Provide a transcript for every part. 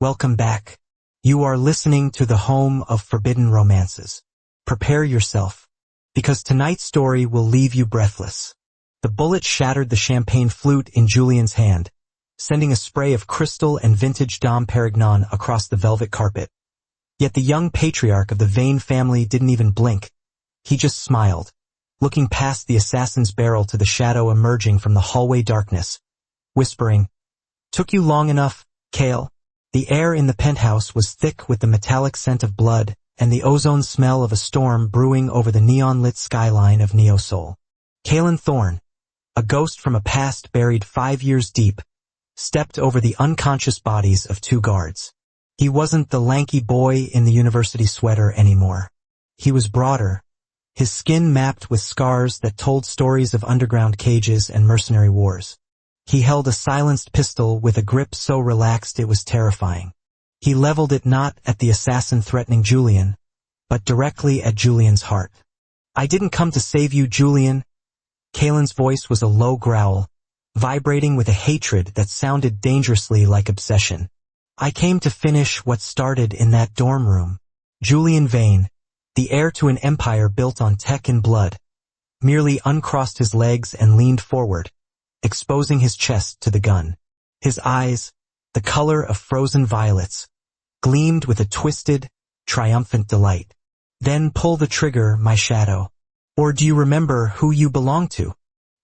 Welcome back. You are listening to the home of forbidden romances. Prepare yourself, because tonight's story will leave you breathless. The bullet shattered the champagne flute in Julian's hand, sending a spray of crystal and vintage Dom Perignon across the velvet carpet. Yet the young patriarch of the Vane family didn't even blink. He just smiled, looking past the assassin's barrel to the shadow emerging from the hallway darkness, whispering, "Took you long enough, Kale?" The air in the penthouse was thick with the metallic scent of blood and the ozone smell of a storm brewing over the neon-lit skyline of Neosol. Kalen Thorne, a ghost from a past buried 5 years deep, stepped over the unconscious bodies of 2 guards. He wasn't the lanky boy in the university sweater anymore. He was broader, his skin mapped with scars that told stories of underground cages and mercenary wars. He held a silenced pistol with a grip so relaxed it was terrifying. He leveled it not at the assassin threatening Julian, but directly at Julian's heart. "I didn't come to save you, Julian." Kalen's voice was a low growl, vibrating with a hatred that sounded dangerously like obsession. "I came to finish what started in that dorm room." Julian Vane, the heir to an empire built on tech and blood, merely uncrossed his legs and leaned forward, exposing his chest to the gun. His eyes, the color of frozen violets, gleamed with a twisted, triumphant delight. "Then pull the trigger, my shadow. Or do you remember who you belong to?"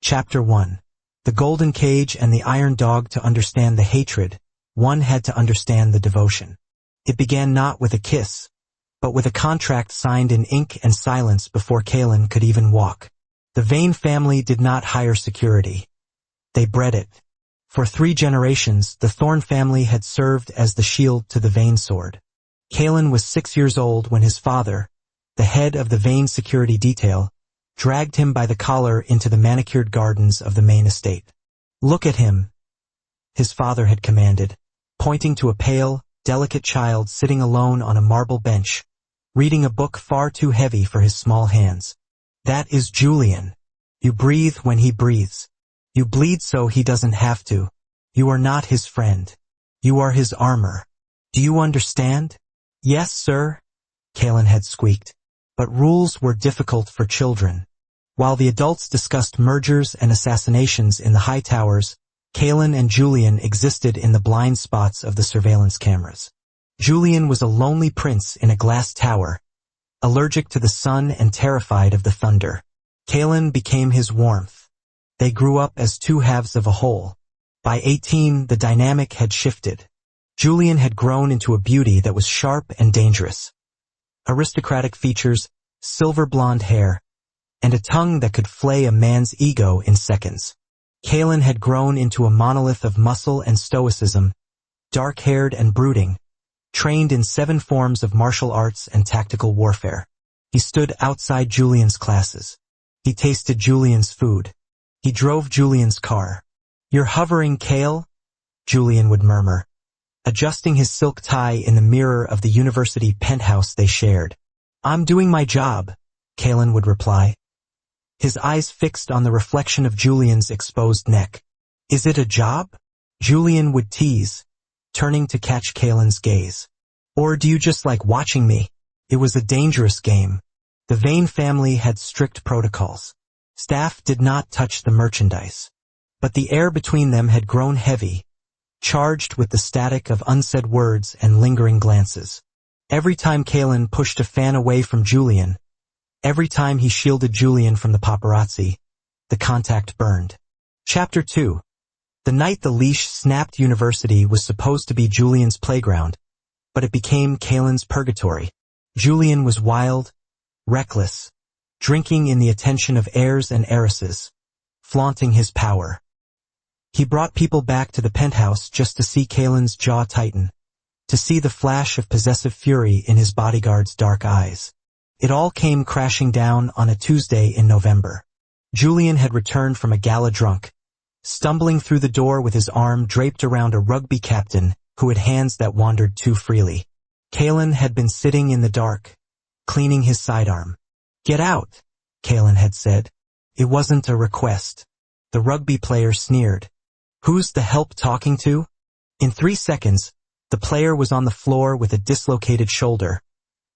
Chapter 1. The Golden Cage and the Iron Dog. To understand the hatred, one had to understand the devotion. It began not with a kiss, but with a contract signed in ink and silence before Kalen could even walk. The Vane family did not hire security. They bred it. For 3 generations, the Thorne family had served as the shield to the Vane sword. Kalen was 6 years old when his father, the head of the Vane security detail, dragged him by the collar into the manicured gardens of the main estate. "Look at him," his father had commanded, pointing to a pale, delicate child sitting alone on a marble bench, reading a book far too heavy for his small hands. "That is Julian. You breathe when he breathes. You bleed so he doesn't have to. You are not his friend. You are his armor. Do you understand?" "Yes, sir," Kalen had squeaked. But rules were difficult for children. While the adults discussed mergers and assassinations in the high towers, Kalen and Julian existed in the blind spots of the surveillance cameras. Julian was a lonely prince in a glass tower, allergic to the sun and terrified of the thunder. Kalen became his warmth. They grew up as 2 halves of a whole. By 18, the dynamic had shifted. Julian had grown into a beauty that was sharp and dangerous. Aristocratic features, silver blonde hair, and a tongue that could flay a man's ego in seconds. Kalen had grown into a monolith of muscle and stoicism, dark-haired and brooding, trained in 7 forms of martial arts and tactical warfare. He stood outside Julian's classes. He tasted Julian's food. He drove Julian's car. "You're hovering, Kale," Julian would murmur, adjusting his silk tie in the mirror of the university penthouse they shared. "I'm doing my job," Kalen would reply, his eyes fixed on the reflection of Julian's exposed neck. "Is it a job?" Julian would tease, turning to catch Kalen's gaze. "Or do you just like watching me?" It was a dangerous game. The Vane family had strict protocols. Staff did not touch the merchandise. But the air between them had grown heavy, charged with the static of unsaid words and lingering glances. Every time Kalen pushed a fan away from Julian, every time he shielded Julian from the paparazzi, the contact burned. Chapter 2. The night the leash snapped, university was supposed to be Julian's playground, but it became Kalen's purgatory. Julian was wild, reckless, drinking in the attention of heirs and heiresses, flaunting his power. He brought people back to the penthouse just to see Kalen's jaw tighten, to see the flash of possessive fury in his bodyguard's dark eyes. It all came crashing down on a Tuesday in November. Julian had returned from a gala drunk, stumbling through the door with his arm draped around a rugby captain who had hands that wandered too freely. Kalen had been sitting in the dark, cleaning his sidearm. "Get out," Kalen had said. It wasn't a request. The rugby player sneered. "Who's the help talking to?" In 3 seconds, The player was on the floor with a dislocated shoulder,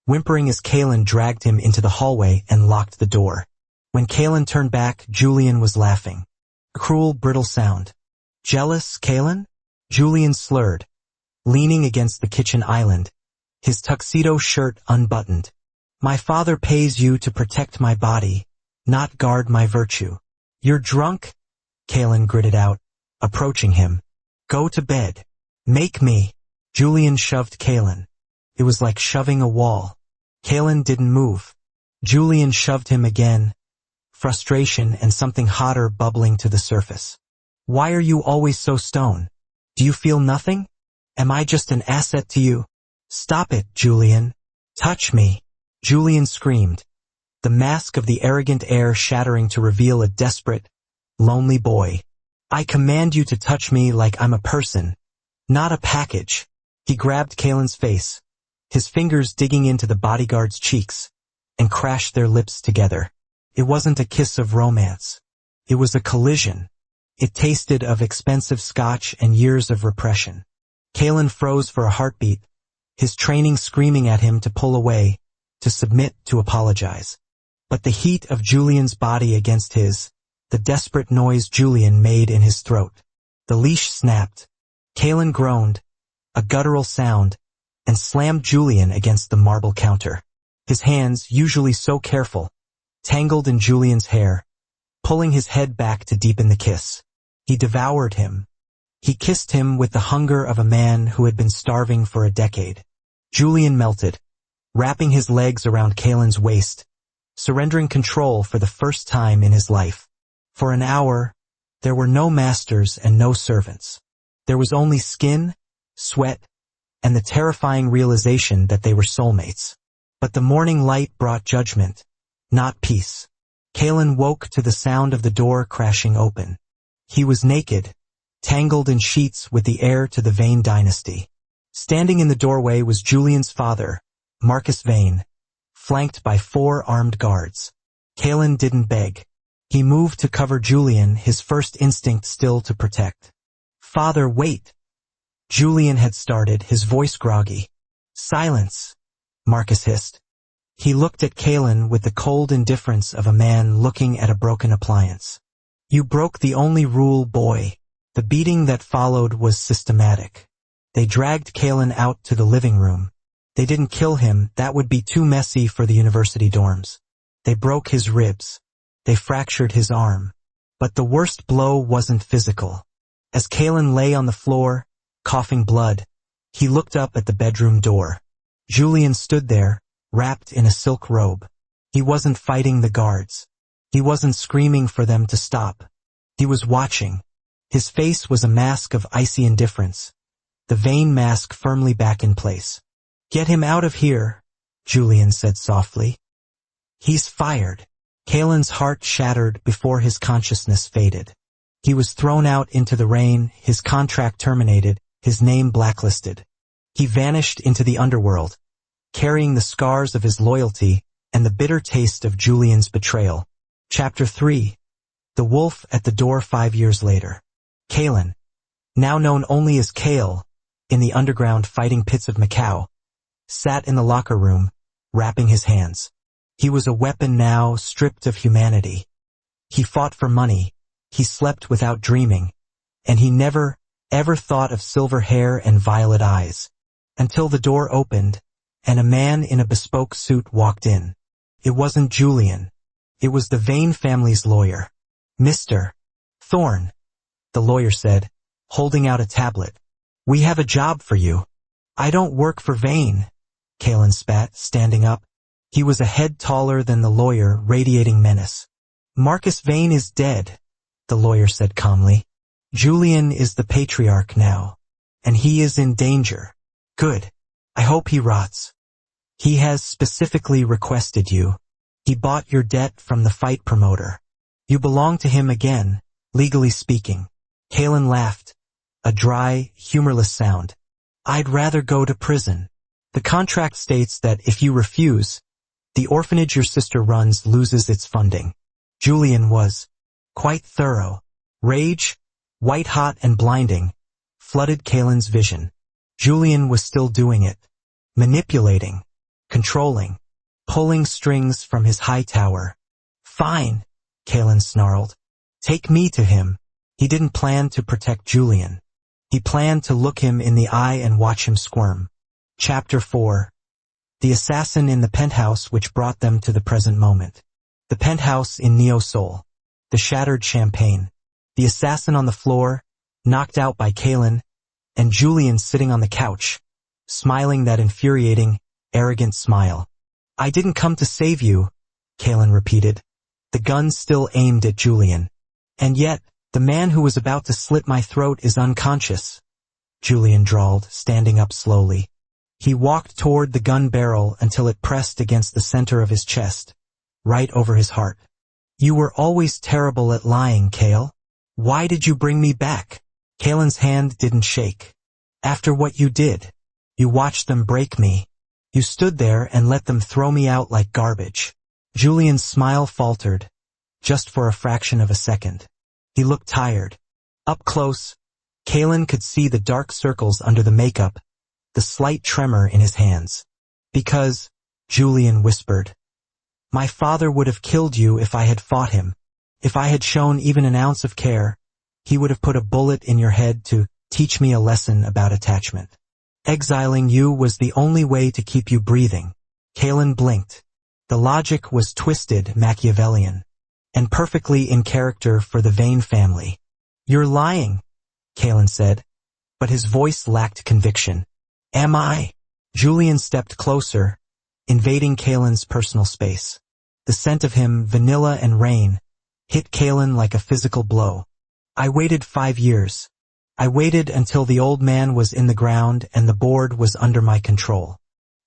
whimpering as Kalen dragged him into the hallway and locked the door. When Kalen turned back, Julian was laughing. A cruel, brittle sound. Jealous, Kalen? Julian slurred, leaning against the kitchen island, his tuxedo shirt unbuttoned. My father pays you to protect my body, not guard my virtue. You're drunk? Kalen gritted out, approaching him. Go to bed. Make me. Julian shoved Kalen. It was like shoving a wall. Kalen didn't move. Julian shoved him again, frustration and something hotter bubbling to the surface. Why are you always so stoned? Do you feel nothing? Am I just an asset to you? Stop it, Julian. Touch me. Julian screamed, the mask of the arrogant Heir shattering to reveal a desperate, lonely boy. I command you to touch me like I'm a person, not a package. He grabbed Kalen's face, his fingers digging into the bodyguard's cheeks, and crashed their lips together. It wasn't a kiss of romance. It was a collision. It tasted of expensive scotch and years of repression. Kalen froze for a heartbeat, his training screaming at him to pull away, to submit, to apologize. But the heat of Julian's body against his, the desperate noise Julian made in his throat. The leash snapped. Kalen groaned, a guttural sound, and slammed Julian against the marble counter. His hands, usually so careful, tangled in Julian's hair, pulling his head back to deepen the kiss. He devoured him. He kissed him with the hunger of a man who had been starving for a decade. Julian melted, wrapping his legs around Kalen's waist, surrendering control for the first time in his life. For an hour, there were no masters and no servants. There was only skin, sweat, and the terrifying realization that they were soulmates. But the morning light brought judgment, not peace. Kalen woke to the sound of the door crashing open. He was naked, tangled in sheets with the heir to the Vane dynasty. Standing in the doorway was Julian's father, Marcus Vane, flanked by 4 armed guards. Kalen didn't beg. He moved to cover Julian, his first instinct still to protect. Father, wait! Julian had started, his voice groggy. Silence, Marcus hissed. He looked at Kalen with the cold indifference of a man looking at a broken appliance. You broke the only rule, boy. The beating that followed was systematic. They dragged Kalen out to the living room. They didn't kill him, that would be too messy for the university dorms. They broke his ribs. They fractured his arm. But the worst blow wasn't physical. As Kalen lay on the floor, coughing blood, he looked up at the bedroom door. Julian stood there, wrapped in a silk robe. He wasn't fighting the guards. He wasn't screaming for them to stop. He was watching. His face was a mask of icy indifference, the Vane mask firmly back in place. Get him out of here, Julian said softly. He's fired. Kalen's heart shattered before his consciousness faded. He was thrown out into the rain, his contract terminated, his name blacklisted. He vanished into the underworld, carrying the scars of his loyalty and the bitter taste of Julian's betrayal. Chapter 3. The Wolf at the Door 5 years later. Kalen, now known only as Kale, in the underground fighting pits of Macau, sat in the locker room, wrapping his hands. He was a weapon now, stripped of humanity. He fought for money, he slept without dreaming, and he never, ever thought of silver hair and violet eyes. Until the door opened, and a man in a bespoke suit walked in. It wasn't Julian. It was the Vane family's lawyer. Mr. Thorne, the lawyer said, holding out a tablet. We have a job for you. I don't work for Vane, Kalen spat, standing up. He was a head taller than the lawyer, radiating menace. Marcus Vane is dead, the lawyer said calmly. Julian is the patriarch now, and he is in danger. Good. I hope he rots. He has specifically requested you. He bought your debt from the fight promoter. You belong to him again, legally speaking. Kalen laughed, a dry, humorless sound. I'd rather go to prison. The contract states that if you refuse, the orphanage your sister runs loses its funding. Julian was quite thorough. Rage, white-hot and blinding, flooded Kalen's vision. Julian was still doing it. Manipulating. Controlling. Pulling strings from his high tower. Fine, Kaelin snarled. Take me to him. He didn't plan to protect Julian. He planned to look him in the eye and watch him squirm. Chapter 4. The assassin in the penthouse which brought them to the present moment. The penthouse in Neo Seoul. The shattered champagne. The assassin on the floor, knocked out by Kaelin, and Julian sitting on the couch, smiling that infuriating, arrogant smile. I didn't come to save you, Kaelin repeated, the gun still aimed at Julian. And yet, the man who was about to slit my throat is unconscious, Julian drawled, standing up slowly. He walked toward the gun barrel until it pressed against the center of his chest, right over his heart. You were always terrible at lying, Kael. Why did you bring me back? Kaelin's hand didn't shake. After what you did, you watched them break me. You stood there and let them throw me out like garbage. Julian's smile faltered, just for a fraction of a second. He looked tired. Up close, Kaelin could see the dark circles under the makeup, the slight tremor in his hands. Because, Julian whispered, my father would have killed you if I had fought him. If I had shown even an ounce of care, he would have put a bullet in your head to teach me a lesson about attachment. Exiling you was the only way to keep you breathing. Kaelin blinked. The logic was twisted, Machiavellian, and perfectly in character for the Vane family. You're lying, Kaelin said, but his voice lacked conviction. Am I? Julian stepped closer, invading Kaelin's personal space. The scent of him, vanilla and rain, hit Kaelin like a physical blow. I waited 5 years. I waited until the old man was in the ground and the board was under my control.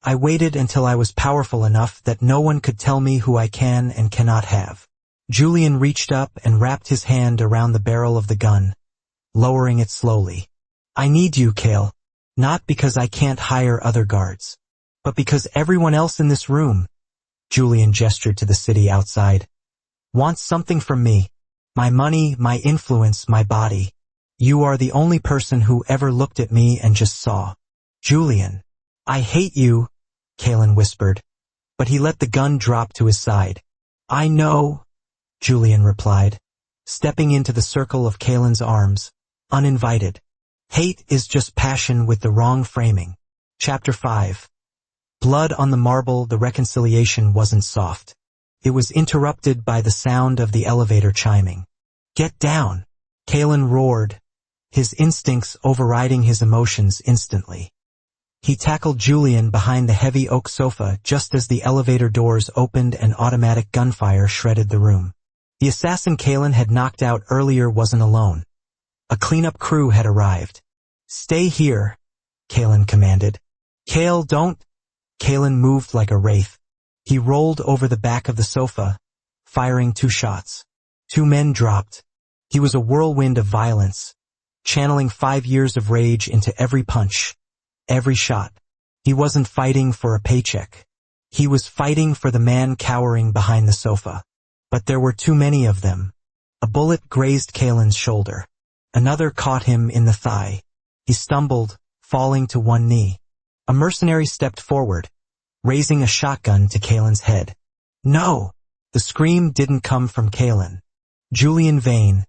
I waited until I was powerful enough that no one could tell me who I can and cannot have. Julian reached up and wrapped his hand around the barrel of the gun, lowering it slowly. I need you, Kael. Not because I can't hire other guards, but because everyone else in this room, Julian gestured to the city outside, wants something from me. My money, my influence, my body. You are the only person who ever looked at me and just saw. Julian. I hate you, Kaelin whispered, but he let the gun drop to his side. I know, Julian replied, stepping into the circle of Kaelin's arms, uninvited. Hate is just passion with the wrong framing. Chapter 5. Blood on the marble. The reconciliation wasn't soft. It was interrupted by the sound of the elevator chiming. Get down, Kaelin roared, his instincts overriding his emotions instantly. He tackled Julian behind the heavy oak sofa just as the elevator doors opened and automatic gunfire shredded the room. The assassin Kaelin had knocked out earlier wasn't alone. A cleanup crew had arrived. Stay here, Kaelin commanded. Kael, don't. Kaelin moved like a wraith. He rolled over the back of the sofa, firing 2 shots. 2 men dropped. He was a whirlwind of violence, channeling 5 years of rage into every punch, every shot. He wasn't fighting for a paycheck. He was fighting for the man cowering behind the sofa. But there were too many of them. A bullet grazed Kaelin's shoulder. Another caught him in the thigh. He stumbled, falling to one knee. A mercenary stepped forward, raising a shotgun to Kaelin's head. No! The scream didn't come from Kaelin. Julian Vane,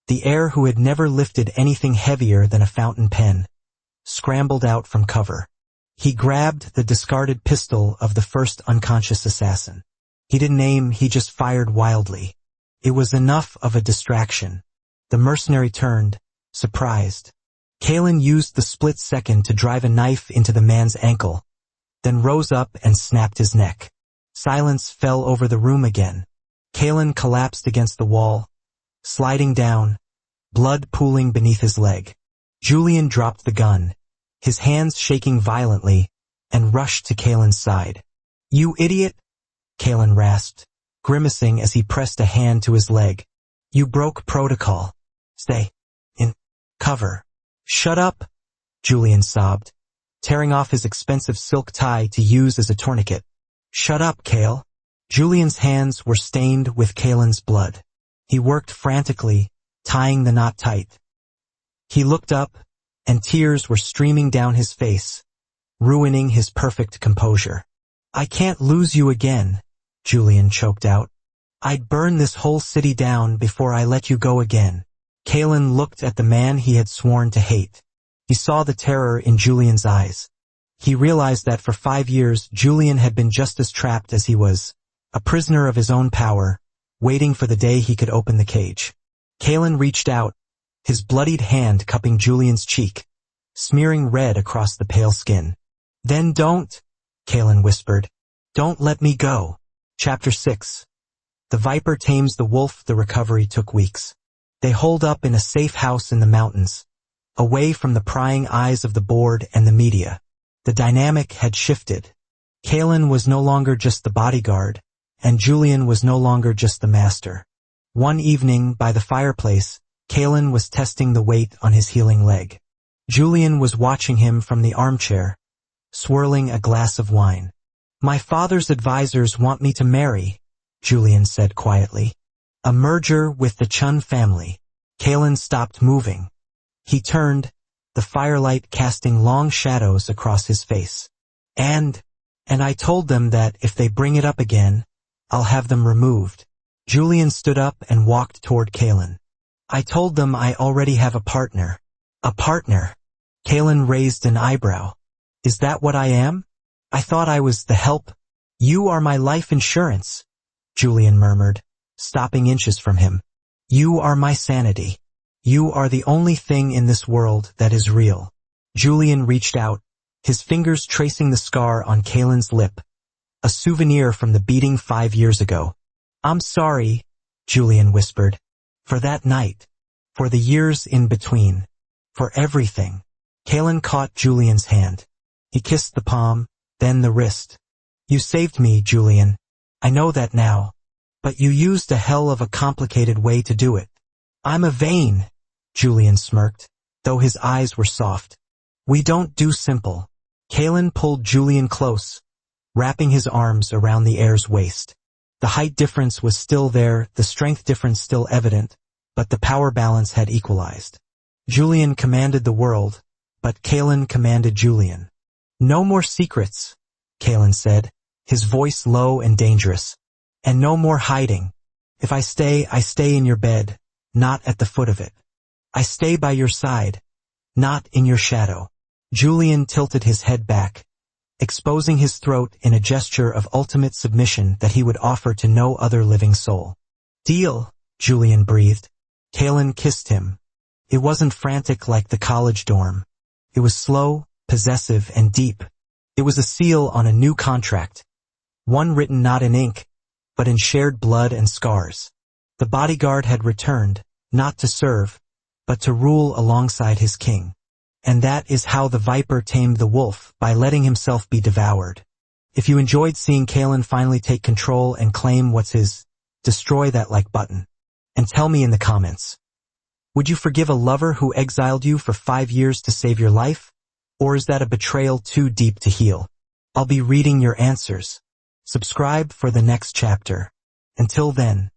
the heir who had never lifted anything heavier than a fountain pen, scrambled out from cover. He grabbed the discarded pistol of the first unconscious assassin. He didn't aim, he just fired wildly. It was enough of a distraction. The mercenary turned, surprised. Kaelin used the split second to drive a knife into the man's ankle, then rose up and snapped his neck. Silence fell over the room again. Kaelin collapsed against the wall, sliding down, blood pooling beneath his leg. Julian dropped the gun, his hands shaking violently, and rushed to Kaelin's side. You idiot! Kaelin rasped, grimacing as he pressed a hand to his leg. You broke protocol. Stay in cover. Shut up, Julian sobbed, tearing off his expensive silk tie to use as a tourniquet. Shut up, Kael. Julian's hands were stained with Kaelin's blood. He worked frantically, tying the knot tight. He looked up, and tears were streaming down his face, ruining his perfect composure. "I can't lose you again," Julian choked out. "I'd burn this whole city down before I let you go again." Kalen looked at the man he had sworn to hate. He saw the terror in Julian's eyes. He realized that for 5 years Julian had been just as trapped as he was, a prisoner of his own power, waiting for the day he could open the cage. Kalen reached out, his bloodied hand cupping Julian's cheek, smearing red across the pale skin. "Then don't," Kalen whispered. "Don't let me go." Chapter 6. The Viper tames the wolf. The recovery took weeks. They holed up in a safe house in the mountains, away from the prying eyes of the board and the media. The dynamic had shifted. Kalen was no longer just the bodyguard, and Julian was no longer just the master. One evening, by the fireplace, Kalen was testing the weight on his healing leg. Julian was watching him from the armchair, swirling a glass of wine. "My father's advisors want me to marry," Julian said quietly. "A merger with the Chun family." Kalen stopped moving. He turned, the firelight casting long shadows across his face. And I told them that if they bring it up again, I'll have them removed." Julian stood up and walked toward Kalen. "I told them I already have a partner." "A partner?" Kalen raised an eyebrow. "Is that what I am? I thought I was the help." "You are my life insurance," Julian murmured, stopping inches from him. "You are my sanity. You are the only thing in this world that is real." Julian reached out, his fingers tracing the scar on Kalen's lip, a souvenir from the beating 5 years ago. "I'm sorry," Julian whispered, "for that night, for the years in between, for everything." Kalen caught Julian's hand. He kissed the palm, then the wrist. "You saved me, Julian. I know that now. But you used a hell of a complicated way to do it." "I'm a vain," Julian smirked, though his eyes were soft. "We don't do simple." Kalen pulled Julian close, wrapping his arms around the heir's waist. The height difference was still there, the strength difference still evident, but the power balance had equalized. Julian commanded the world, but Kalen commanded Julian. "No more secrets," Kalen said, his voice low and dangerous. "And no more hiding. If I stay in your bed, not at the foot of it. I stay by your side, not in your shadow." Julian tilted his head back, exposing his throat in a gesture of ultimate submission that he would offer to no other living soul. "Deal," Julian breathed. Kalen kissed him. It wasn't frantic like the college dorm. It was slow, possessive, and deep. It was a seal on a new contract, one written not in ink, but in shared blood and scars. The bodyguard had returned, not to serve, but to rule alongside his king. And that is how the Viper tamed the wolf, by letting himself be devoured. If you enjoyed seeing Kalen finally take control and claim what's his, destroy that like button. And tell me in the comments. Would you forgive a lover who exiled you for 5 years to save your life? Or is that a betrayal too deep to heal? I'll be reading your answers. Subscribe for the next chapter. Until then.